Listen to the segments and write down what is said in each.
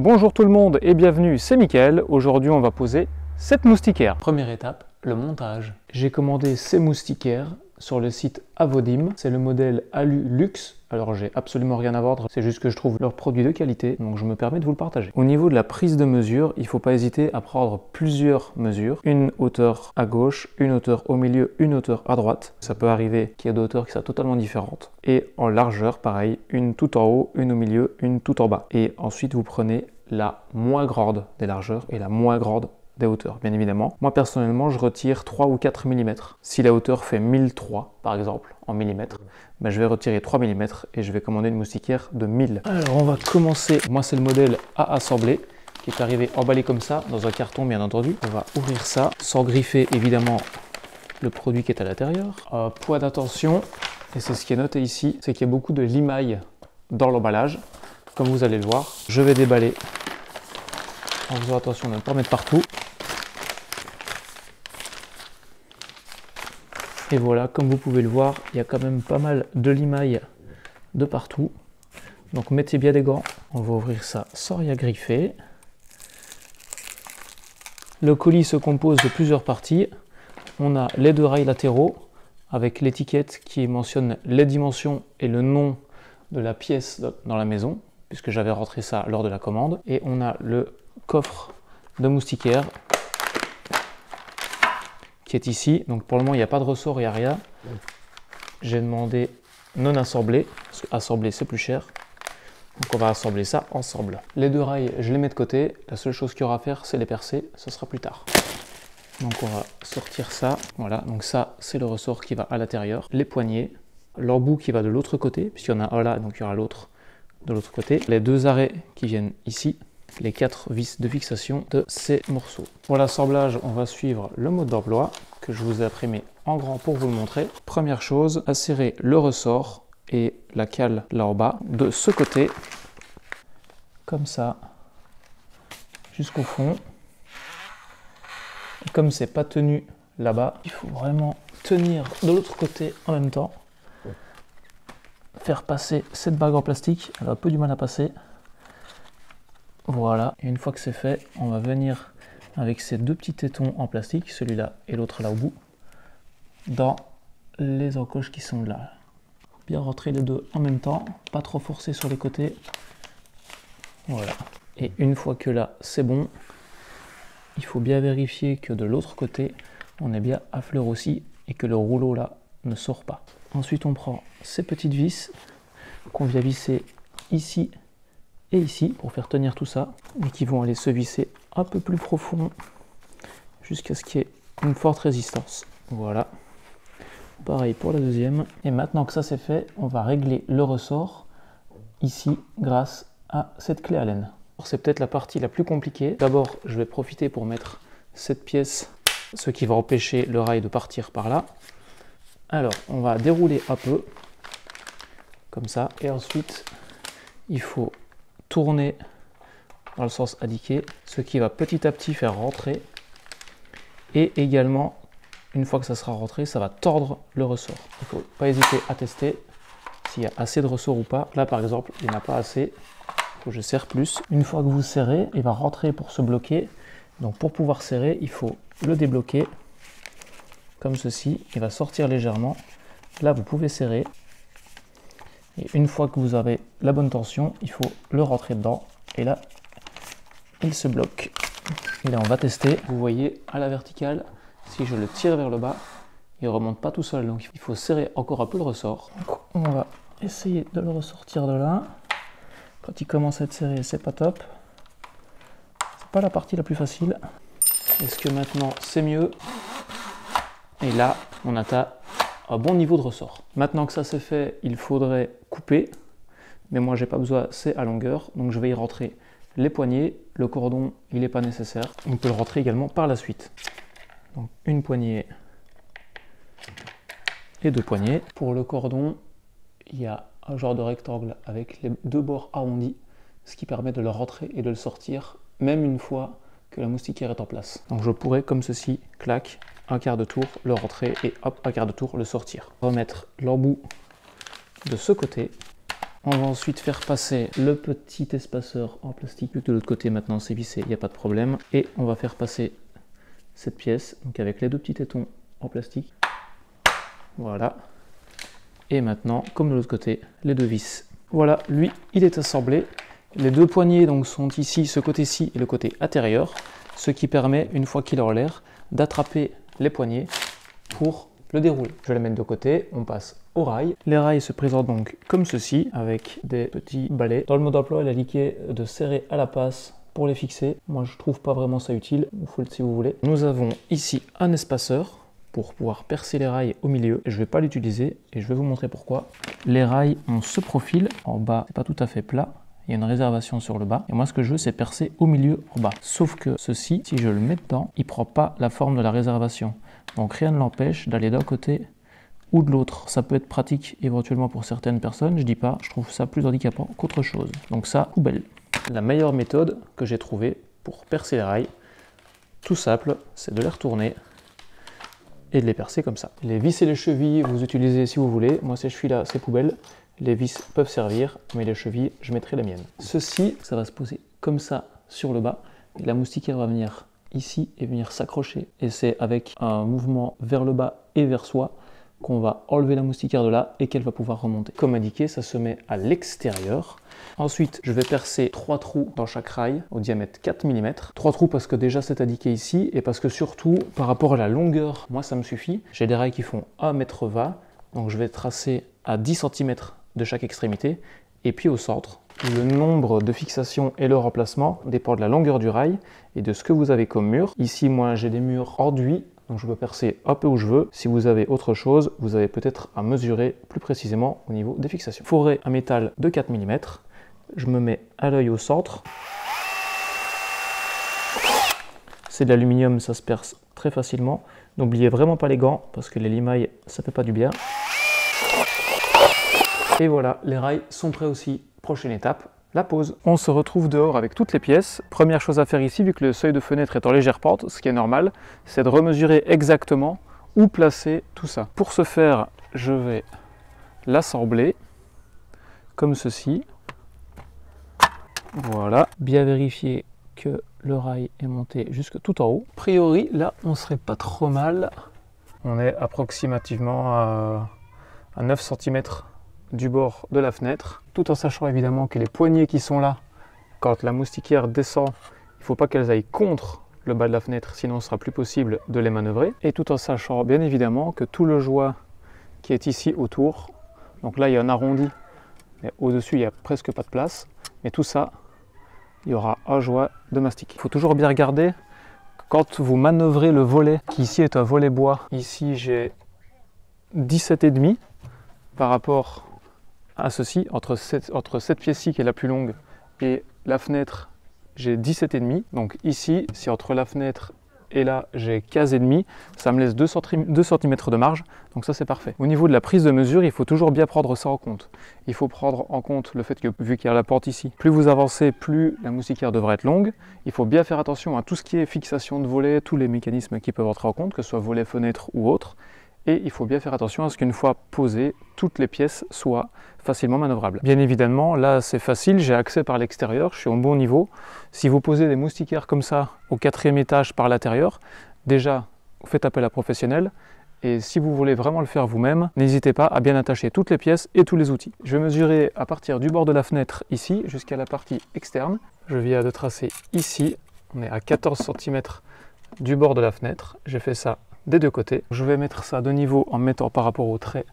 Bonjour tout le monde et bienvenue, c'est Mickaël. Aujourd'hui on va poser cette moustiquaire. Première étape, le montage. J'ai commandé ces moustiquaires sur le site Avodim. C'est le modèle Alu Luxe. Alors j'ai absolument rien à vendre, c'est juste que je trouve leurs produits de qualité, donc je me permets de vous le partager. Au niveau de la prise de mesure, il ne faut pas hésiter à prendre plusieurs mesures. Une hauteur à gauche, une hauteur au milieu, une hauteur à droite. Ça peut arriver qu'il y ait deux hauteurs qui soient totalement différentes. Et en largeur, pareil, une tout en haut, une au milieu, une tout en bas. Et ensuite vous prenez la moins grande des largeurs et la moins grande des hauteurs, bien évidemment. Moi, personnellement, je retire 3 ou 4 mm. Si la hauteur fait 1003, par exemple, en millimètres, ben, je vais retirer 3 mm et je vais commander une moustiquaire de 1000. Alors, on va commencer. Moi, c'est le modèle à assembler, qui est arrivé emballé comme ça, dans un carton, bien entendu. On va ouvrir ça, sans griffer, évidemment, le produit qui est à l'intérieur. Point d'attention, et c'est ce qui est noté ici, c'est qu'il y a beaucoup de limaille dans l'emballage. Comme vous allez le voir, je vais déballer en faisant attention de ne pas mettre partout. Et voilà, comme vous pouvez le voir, il y a quand même pas mal de limaille de partout. Donc mettez bien des gants. On va ouvrir ça sans rien griffer. Le colis se compose de plusieurs parties. On a les deux rails latéraux avec l'étiquette qui mentionne les dimensions et le nom de la pièce dans la maison, puisque j'avais rentré ça lors de la commande. Et on a le coffre de moustiquaire qui est ici. Donc pour le moment, il n'y a pas de ressort, il n'y a rien. J'ai demandé non assemblé, parce qu'assembler c'est plus cher. Donc on va assembler ça ensemble. Les deux rails, je les mets de côté. La seule chose qu'il y aura à faire, c'est les percer. Ce sera plus tard. Donc on va sortir ça. Voilà, donc ça, c'est le ressort qui va à l'intérieur. Les poignées, l'embout qui va de l'autre côté, puisqu'il y en a un là, donc il y aura l'autre de l'autre côté. Les deux arrêts qui viennent ici. Les 4 vis de fixation de ces morceaux. Pour l'assemblage, on va suivre le mode d'emploi que je vous ai imprimé en grand pour vous le montrer. Première chose, insérer le ressort et la cale là en bas de ce côté, comme ça, jusqu'au fond. Et comme c'est pas tenu là-bas, il faut vraiment tenir de l'autre côté en même temps. Faire passer cette bague en plastique, elle a un peu du mal à passer. Voilà, et une fois que c'est fait, on va venir avec ces deux petits tétons en plastique, celui-là et l'autre là au bout, dans les encoches qui sont là. Bien rentrer les deux en même temps, pas trop forcer sur les côtés. Voilà, et une fois que là c'est bon, il faut bien vérifier que de l'autre côté, on est bien à fleur aussi et que le rouleau là ne sort pas. Ensuite, on prend ces petites vis qu'on vient visser ici et ici pour faire tenir tout ça et qui vont aller se visser un peu plus profond jusqu'à ce qu'il y ait une forte résistance. Voilà, pareil pour la deuxième. Et maintenant que ça c'est fait, on va régler le ressort ici grâce à cette clé Allen. C'est peut-être la partie la plus compliquée. D'abord, je vais profiter pour mettre cette pièce, ce qui va empêcher le rail de partir par là. Alors, on va dérouler un peu comme ça et ensuite il faut tourner dans le sens indiqué, ce qui va petit à petit faire rentrer, et également une fois que ça sera rentré, ça va tordre le ressort. Il ne faut pas hésiter à tester s'il y a assez de ressort ou pas. Là par exemple, il n'y en a pas assez, il faut que je serre plus. Une fois que vous serrez, il va rentrer pour se bloquer. Donc pour pouvoir serrer, il faut le débloquer comme ceci, il va sortir légèrement. Là vous pouvez serrer. Et une fois que vous avez la bonne tension, il faut le rentrer dedans. Et là, il se bloque. Et là, on va tester. Vous voyez, à la verticale, si je le tire vers le bas, il ne remonte pas tout seul. Donc, il faut serrer encore un peu le ressort. Donc, on va essayer de le ressortir de là. Quand il commence à être serré, c'est pas top. C'est pas la partie la plus facile. Est-ce que maintenant, c'est mieux? Et là, on atteint un bon niveau de ressort. Maintenant que ça c'est fait, il faudrait couper, mais moi j'ai pas besoin, c'est à longueur, donc je vais y rentrer les poignées. Le cordon, il n'est pas nécessaire. On peut le rentrer également par la suite. Donc une poignée et deux poignées. Pour le cordon, il y a un genre de rectangle avec les deux bords arrondis, ce qui permet de le rentrer et de le sortir, même une fois que la moustiquaire est en place. Donc je pourrais comme ceci, clac, un quart de tour, le rentrer et hop, un quart de tour, le sortir. Remettre l'embout de ce côté On va ensuite faire passer le petit espaceur en plastique. Vu que de l'autre côté maintenant c'est vissé, il n'y a pas de problème. Et on va faire passer cette pièce, donc avec les deux petits tétons en plastique. Voilà. Et maintenant, comme de l'autre côté, les deux vis. Voilà, lui, il est assemblé. Les deux poignées donc sont ici, ce côté-ci et le côté intérieur, ce qui permet, une fois qu'il est en l'air, d'attraper les poignées pour le dérouler. Je vais les mettre de côté, on passe aux rails. Les rails se présentent donc comme ceci, avec des petits balais. Dans le mode d'emploi, il est indiqué de serrer à la passe pour les fixer. Moi, je trouve pas vraiment ça utile, il faut le si vous voulez. Nous avons ici un espaceur pour pouvoir percer les rails au milieu. Je ne vais pas l'utiliser et je vais vous montrer pourquoi. Les rails ont ce profil. En bas, c'est pas tout à fait plat. Il y a une réservation sur le bas. Et moi, ce que je veux, c'est percer au milieu en bas. Sauf que ceci, si je le mets dedans, il ne prend pas la forme de la réservation. Donc rien ne l'empêche d'aller d'un côté ou de l'autre. Ça peut être pratique éventuellement pour certaines personnes. Je dis pas, je trouve ça plus handicapant qu'autre chose. Donc ça, poubelle. La meilleure méthode que j'ai trouvée pour percer les rails, tout simple, c'est de les retourner et de les percer comme ça. Les vis et les chevilles, vous utilisez si vous voulez. Moi, ces chevilles-là, c'est poubelle. Les vis peuvent servir, mais les chevilles, je mettrai la mienne. Ceci, ça va se poser comme ça sur le bas. Et la moustiquaire va venir ici et venir s'accrocher. Et c'est avec un mouvement vers le bas et vers soi qu'on va enlever la moustiquaire de là et qu'elle va pouvoir remonter. Comme indiqué, ça se met à l'extérieur. Ensuite, je vais percer 3 trous dans chaque rail au diamètre 4 mm. 3 trous parce que déjà c'est indiqué ici et parce que surtout, par rapport à la longueur, moi ça me suffit. J'ai des rails qui font 1,20 m, donc je vais tracer à 10 cm de chaque extrémité. Et puis au centre, le nombre de fixations et le remplacement dépend de la longueur du rail et de ce que vous avez comme mur. Ici, moi j'ai des murs enduits. Donc je peux percer un peu où je veux. Si vous avez autre chose, vous avez peut-être à mesurer plus précisément au niveau des fixations. Forer un métal de 4 mm. Je me mets à l'œil au centre. C'est de l'aluminium, ça se perce très facilement. N'oubliez vraiment pas les gants parce que les limailles, ça fait pas du bien. Et voilà, les rails sont prêts aussi. Prochaine étape, la pose. On se retrouve dehors avec toutes les pièces. Première chose à faire ici, vu que le seuil de fenêtre est en légère pente, ce qui est normal, c'est de remesurer exactement où placer tout ça. Pour ce faire, je vais l'assembler comme ceci. Voilà. Bien vérifier que le rail est monté jusque tout en haut. A priori, là, on serait pas trop mal. On est approximativement à 9 cm du bord de la fenêtre, tout en sachant évidemment que les poignées qui sont là, quand la moustiquaire descend, il ne faut pas qu'elles aillent contre le bas de la fenêtre, sinon ce sera plus possible de les manœuvrer, et tout en sachant bien évidemment que tout le joint qui est ici autour, donc là il y a un arrondi, mais au-dessus il n'y a presque pas de place, mais tout ça, il y aura un joint de mastic. Il faut toujours bien regarder quand vous manœuvrez le volet, qui ici est un volet bois, ici j'ai 17,5 par rapport à ceci, entre cette pièce-ci qui est la plus longue et la fenêtre, j'ai 17,5. Donc ici, si entre la fenêtre et là, j'ai 15,5, ça me laisse 2 cm de marge, donc ça c'est parfait. Au niveau de la prise de mesure, il faut toujours bien prendre ça en compte. Il faut prendre en compte le fait que, vu qu'il y a la porte ici, plus vous avancez, plus la moustiquaire devrait être longue. Il faut bien faire attention à tout ce qui est fixation de volets, tous les mécanismes qui peuvent entrer en compte, que ce soit volet, fenêtre ou autre. Et il faut bien faire attention à ce qu'une fois posées, toutes les pièces soient facilement manœuvrables. Bien évidemment, là c'est facile, j'ai accès par l'extérieur, je suis au bon niveau. Si vous posez des moustiquaires comme ça au 4e étage par l'intérieur, déjà vous faites appel à professionnel. Et si vous voulez vraiment le faire vous-même, n'hésitez pas à bien attacher toutes les pièces et tous les outils. Je vais mesurer à partir du bord de la fenêtre ici jusqu'à la partie externe. Je viens de tracer ici, on est à 14 cm du bord de la fenêtre. J'ai fait ça des deux côtés. Je vais mettre ça de niveau en mettant par rapport au trait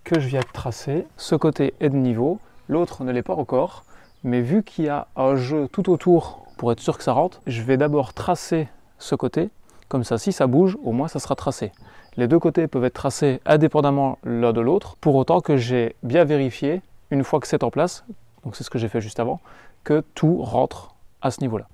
que je viens de tracer. Ce côté est de niveau, l'autre ne l'est pas encore, mais vu qu'il y a un jeu tout autour pour être sûr que ça rentre, je vais d'abord tracer ce côté, comme ça si ça bouge, au moins ça sera tracé. Les deux côtés peuvent être tracés indépendamment l'un de l'autre, pour autant que j'ai bien vérifié, une fois que c'est en place, donc c'est ce que j'ai fait juste avant, que tout rentre à ce niveau-là.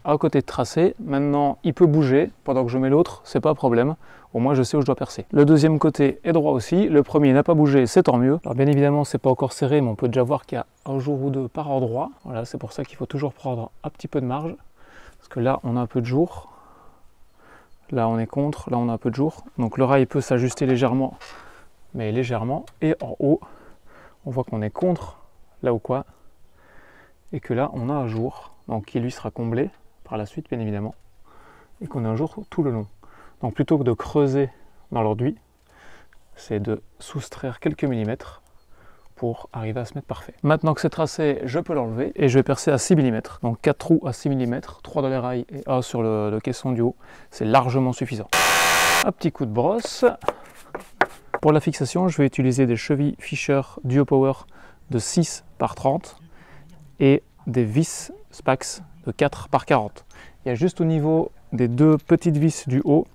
Un côté tracé, maintenant il peut bouger pendant que je mets l'autre, c'est pas un problème, au moins je sais où je dois percer. Le deuxième côté est droit aussi, le premier n'a pas bougé, c'est tant mieux. Alors bien évidemment c'est pas encore serré, mais on peut déjà voir qu'il y a un jour ou deux par endroit. Voilà, c'est pour ça qu'il faut toujours prendre un petit peu de marge, parce que là on a un peu de jour, là on est contre, là on a un peu de jour, donc le rail peut s'ajuster légèrement, mais légèrement, et en haut on voit qu'on est contre là ou quoi, et que là on a un jour, donc qui lui sera comblé par la suite bien évidemment, et qu'on a un jour tout le long. Donc plutôt que de creuser dans l'enduit, c'est de soustraire quelques millimètres pour arriver à se mettre parfait. Maintenant que c'est tracé, je peux l'enlever et je vais percer à 6 mm. Donc 4 trous à 6 mm, 3 dans les rails et 1 sur le caisson du haut, c'est largement suffisant. Un petit coup de brosse. Pour la fixation, je vais utiliser des chevilles Fisher Duo Power de 6 par 30 et des vis Spax de 4 par 40. Il y a juste au niveau des deux petites vis du haut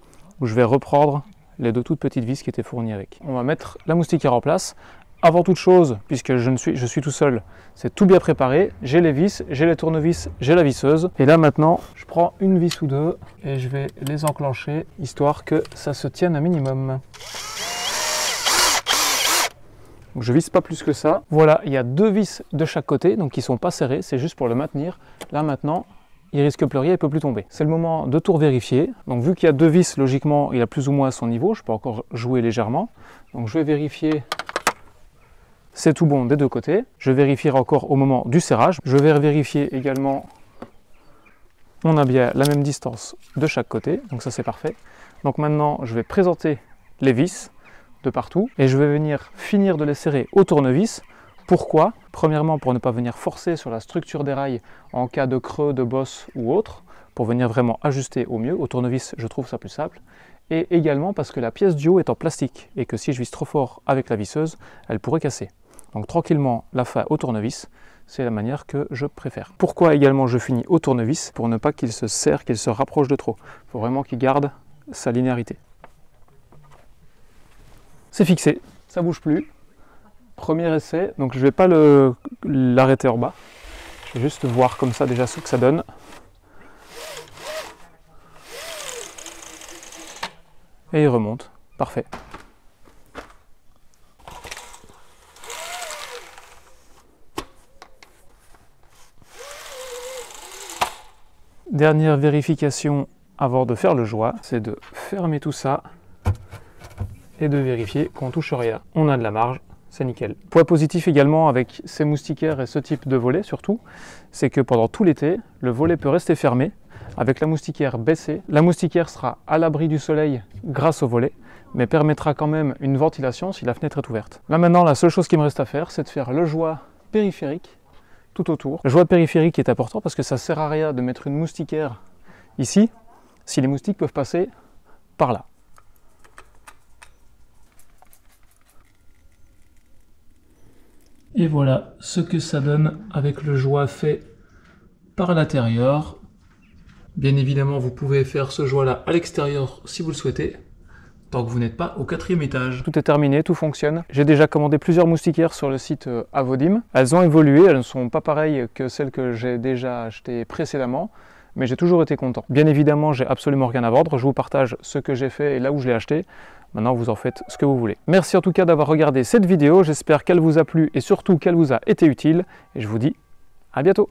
où je vais reprendre les deux toutes petites vis qui étaient fournies avec. On va mettre la moustiquaire en place. Avant toute chose, puisque je suis tout seul, c'est tout bien préparé. J'ai les vis, j'ai les tournevis, j'ai la visseuse. Et là maintenant, je prends une vis ou deux et je vais les enclencher, histoire que ça se tienne un minimum. Donc je visse pas plus que ça. Voilà, il y a deux vis de chaque côté, donc qui ne sont pas serrées, c'est juste pour le maintenir. Là maintenant, il risque plus rien, il ne peut plus tomber. C'est le moment de tout vérifier. Donc vu qu'il y a deux vis, logiquement, il a plus ou moins à son niveau. Je peux encore jouer légèrement. Donc je vais vérifier. C'est tout bon des deux côtés. Je vérifierai encore au moment du serrage. Je vais vérifier également. On a bien la même distance de chaque côté. Donc ça c'est parfait. Donc maintenant je vais présenter les vis de partout. Et je vais venir finir de les serrer au tournevis. Pourquoi? Premièrement pour ne pas venir forcer sur la structure des rails en cas de creux, de bosse ou autre. Pour venir vraiment ajuster au mieux. Au tournevis je trouve ça plus simple. Et également parce que la pièce du haut est en plastique. Et que si je visse trop fort avec la visseuse, elle pourrait casser. Donc tranquillement la fin au tournevis, c'est la manière que je préfère. Pourquoi également je finis au tournevis? Pour ne pas qu'il se serre, qu'il se rapproche de trop. Il faut vraiment qu'il garde sa linéarité. C'est fixé, ça bouge plus. Premier essai, donc je ne vais pas l'arrêter en bas. Je vais juste voir comme ça déjà ce que ça donne. Et il remonte, parfait. Dernière vérification avant de faire le joint, c'est de fermer tout ça et de vérifier qu'on ne touche rien. On a de la marge, c'est nickel. Point positif également avec ces moustiquaires et ce type de volet surtout, c'est que pendant tout l'été, le volet peut rester fermé avec la moustiquaire baissée. La moustiquaire sera à l'abri du soleil grâce au volet, mais permettra quand même une ventilation si la fenêtre est ouverte. Là maintenant, la seule chose qui me reste à faire, c'est de faire le joint périphérique tout autour. Le joint périphérique est important parce que ça ne sert à rien de mettre une moustiquaire ici si les moustiques peuvent passer par là. Et voilà ce que ça donne avec le joint fait par l'intérieur. Bien évidemment, vous pouvez faire ce joint-là à l'extérieur si vous le souhaitez, tant que vous n'êtes pas au 4e étage. Tout est terminé, tout fonctionne. J'ai déjà commandé plusieurs moustiquaires sur le site Avodim. Elles ont évolué, elles ne sont pas pareilles que celles que j'ai déjà achetées précédemment, mais j'ai toujours été content. Bien évidemment, j'ai absolument rien à vendre. Je vous partage ce que j'ai fait et là où je l'ai acheté. Maintenant, vous en faites ce que vous voulez. Merci en tout cas d'avoir regardé cette vidéo. J'espère qu'elle vous a plu et surtout qu'elle vous a été utile. Et je vous dis à bientôt.